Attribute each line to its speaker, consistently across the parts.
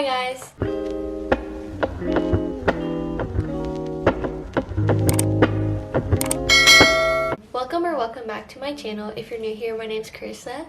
Speaker 1: Hi guys! Welcome back to my channel. If you're new here, my name's Carisa,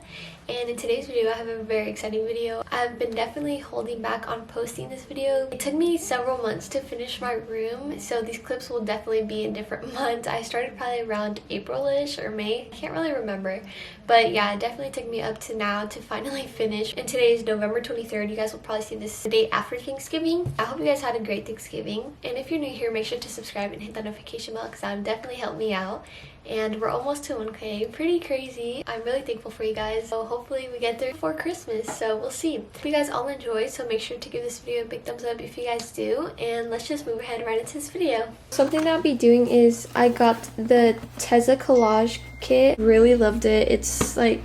Speaker 1: and in today's video I have a very exciting video. I've been definitely holding back on posting this video. It took me several months to finish my room, so these clips will definitely be in different months. I started probably around April-ish or May. I can't really remember, but yeah, it definitely took me up to now to finally finish. And today is November 23rd. You guys will probably see this the day after Thanksgiving. I hope you guys had a great Thanksgiving, and if you're new here, make sure to subscribe and hit that notification bell because that would definitely help me out. And we're almost to 1K. Pretty crazy. I'm really thankful for you guys, so hopefully we get there before Christmas, so we'll see. Hope you guys all enjoy, so make sure to give this video a big thumbs up if you guys do, and let's just move ahead right into this video. Something that I'll be doing is I got the Teza collage kit. Really loved it. It's like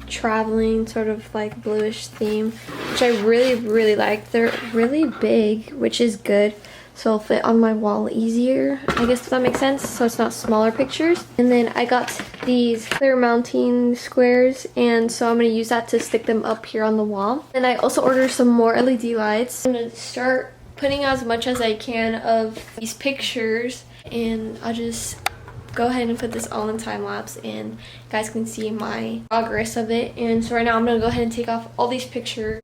Speaker 1: traveling sort of like bluish theme, which I really like. They're really big, which is good, so it'll fit on my wall easier, I guess, if that makes sense, so it's not smaller pictures. And then I got these clear mounting squares, and so I'm going to use that to stick them up here on the wall. And I also ordered some more LED lights. I'm going to start putting as much as I can of these pictures, and I'll just go ahead and put this all in time lapse, and you guys can see my progress of it. And so right now I'm going to go ahead and take off all these pictures.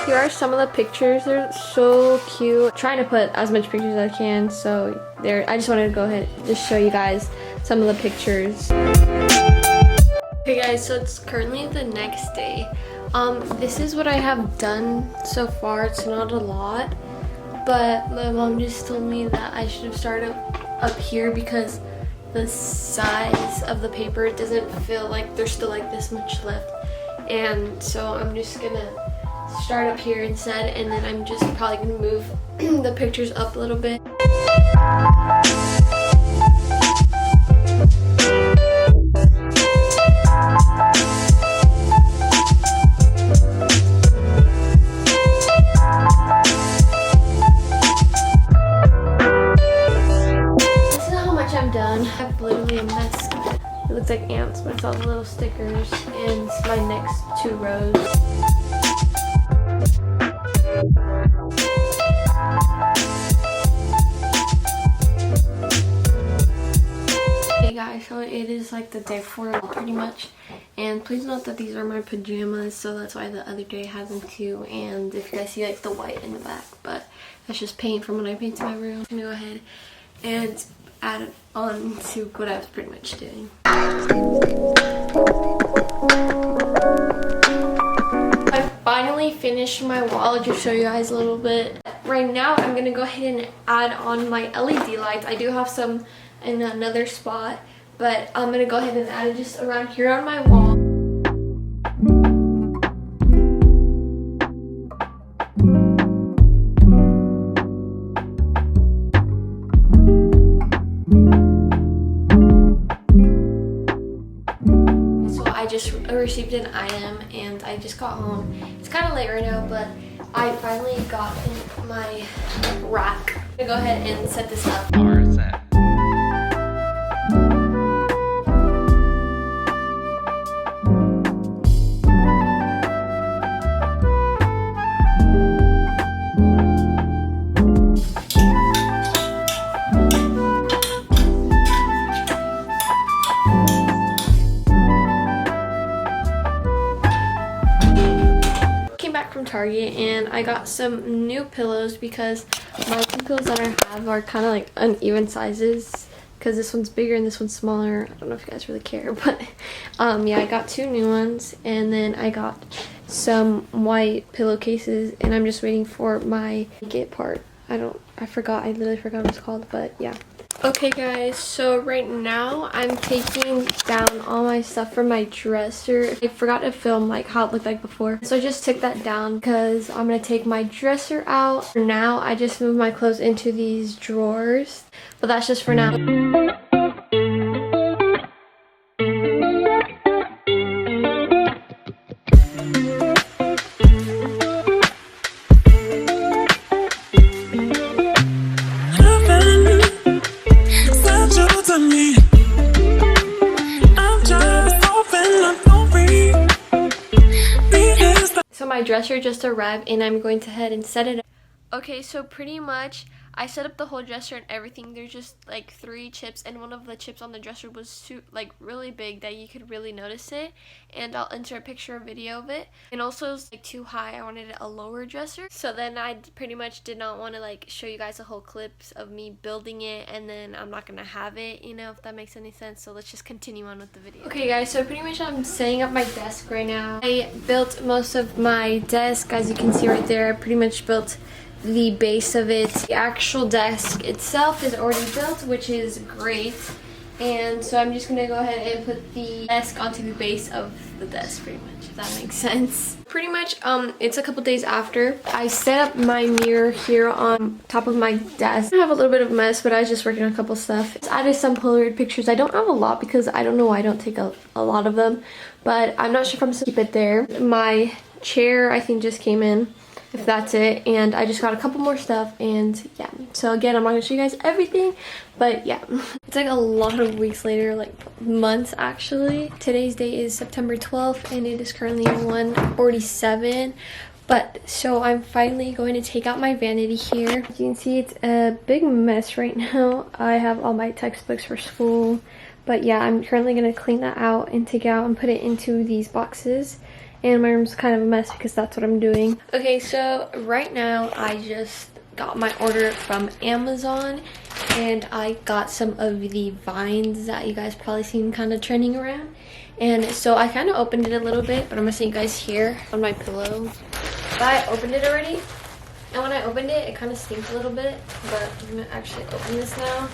Speaker 1: Here are some of the pictures. They're so cute. I'm trying to put as much pictures as I can, so there. I just wanted to go ahead and just show you guys some of the pictures. Okay guys, so it's currently the next day. This is what I have done so far. It's not a lot, but my mom just told me that I should have started up here because the size of the paper doesn't feel like there's still like this much left, and so I'm just gonna start up here instead, and then I'm just probably gonna move the pictures up a little bit. This is how much I'm done. I've literally a mess. It looks like ants, but it's all the little stickers, and it's my next 2 rows. Hey guys, so it is like the day before pretty much, and please note that these are my pajamas, so that's why the other day had them too. And if you guys see like the white in the back, but that's just paint from when I painted my room. I'm gonna go ahead and add it on to what I was pretty much doing. I finally finished my wall. I'll just show you guys a little bit. Right now I'm gonna go ahead and add on my LED lights. I do have some in another spot, but I'm gonna go ahead and add it just around here on my wall. So I just received an item, and I just got home. It's kind of late right now, but I finally got in my rack. I'm gonna go ahead and set this up. From Target, and I got some new pillows because my 2 pillows that I have are kind of like uneven sizes, because this one's bigger and this one's smaller. I don't know if you guys really care, but yeah, I got 2 new ones, and then I got some white pillowcases, and I'm just waiting for my blanket part. I literally forgot what it's called, but yeah. Okay guys, so right now I'm taking down all my stuff from my dresser. I forgot to film like how it looked like before, so I just took that down because I'm gonna take my dresser out. For now, I just moved my clothes into these drawers, but that's just for now.
Speaker 2: I'm just hoping I don't breathe.
Speaker 1: my dresser just arrived and I'm going to head and set it up. Okay, so pretty much I set up the whole dresser and everything. There's just like 3 chips, and one of the chips on the dresser was like really big that you could really notice it, and I'll insert a picture or video of it. And also it was like too high. I wanted a lower dresser, so then I pretty much did not want to like show you guys the whole clips of me building it, and then I'm not gonna have it, you know, if that makes any sense. So let's just continue on with the video. Okay guys, so pretty much I'm setting up my desk right now. I built most of my desk, as you can see right there. I pretty much built the base of it. The actual desk itself is already built, which is great. And so I'm just gonna go ahead and put the desk onto the base of the desk, pretty much, if that makes sense. Pretty much, it's a couple days after. I set up my mirror here on top of my desk. I have a little bit of a mess, but I was just working on a couple stuff. I added some Polaroid pictures. I don't have a lot because I don't know why I don't take a lot of them, but I'm not sure if I'm supposed to keep it there. My chair, I think, just came in, if that's it, and I just got a couple more stuff, and yeah. So again, I'm not gonna show you guys everything, but yeah. It's like a lot of weeks later, like months actually. Today's date is September 12th and it is currently 1:47. But so I'm finally going to take out my vanity here. As you can see, it's a big mess right now. I have all my textbooks for school, but yeah, I'm currently gonna clean that out and take it out and put it into these boxes. And my room's kind of a mess because that's what I'm doing. Okay, so right now I just got my order from Amazon, and I got some of the vines that you guys probably seen kind of trending around. And so I kind of opened it a little bit, but I'm gonna see you guys here on my pillow. But I opened it already, and when I opened it, it kind of stinks a little bit, but I'm gonna actually open this now.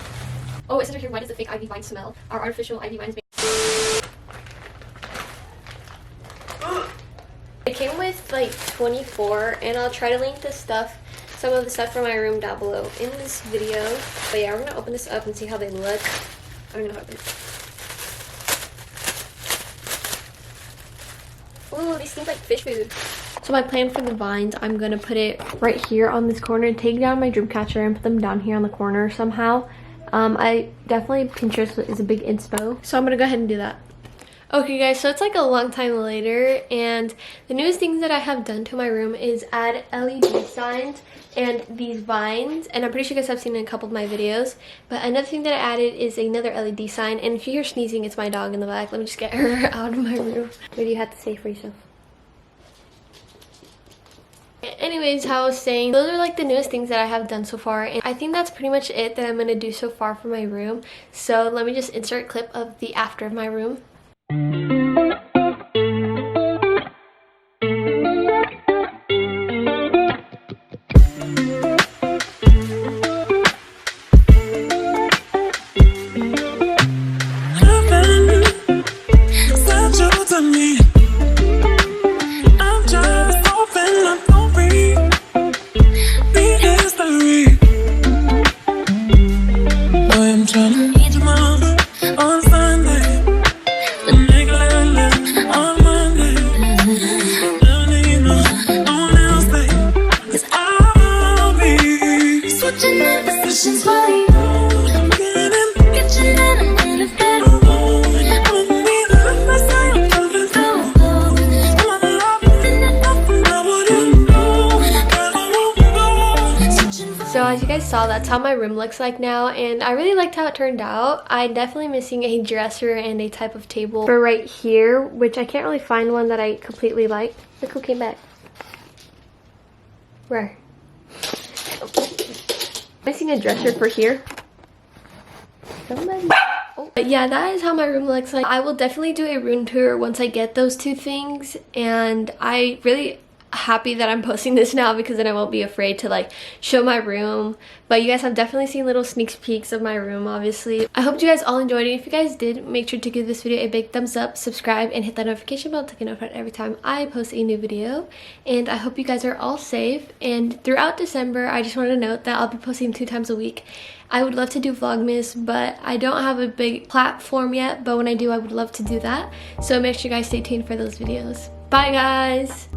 Speaker 1: Oh, it says right here, why does the fake ivy vine smell? Our artificial ivy vines make... It came with like 24, and I'll try to link some of the stuff from my room down below in this video. But yeah, we're gonna open this up and see how they look. I don't know how to open it. Ooh, these seem like fish food. So my plan for the vines, I'm gonna put it right here on this corner, take down my dream catcher and put them down here on the corner somehow. I definitely, Pinterest is a big inspo, so I'm gonna go ahead and do that. Okay guys, so it's like a long time later, and the newest things that I have done to my room is add LED signs and these vines, and I'm pretty sure you guys have seen in a couple of my videos. But another thing that I added is another LED sign, and if you hear sneezing, it's my dog in the back. Let me just get her out of my room. What do you have to say for yourself? Anyways, how I was saying, those are like the newest things that I have done so far, and I think that's pretty much it that I'm going to do so far for my room. So let me just insert a clip of the after of my room. So as you guys saw, that's how my room looks like now, and I really liked how it turned out. I'm definitely missing a dresser and a type of table for right here, which I can't really find one that I completely like. Look who came back. Where? Missing a dresser for here. Somebody. Oh. But yeah, that is how my room looks like. I will definitely do a room tour once I get those two things, and I really happy that I'm posting this now because then I won't be afraid to like show my room. But you guys have definitely seen little sneak peeks of my room, obviously. I hope you guys all enjoyed it. If you guys did, make sure to give this video a big thumbs up, subscribe, and hit that notification bell to get notified every time I post a new video. And I hope you guys are all safe. And throughout December, I just wanted to note that I'll be posting 2 times a week. I would love to do Vlogmas, but I don't have a big platform yet. But when I do, I would love to do that. So make sure you guys stay tuned for those videos. Bye guys!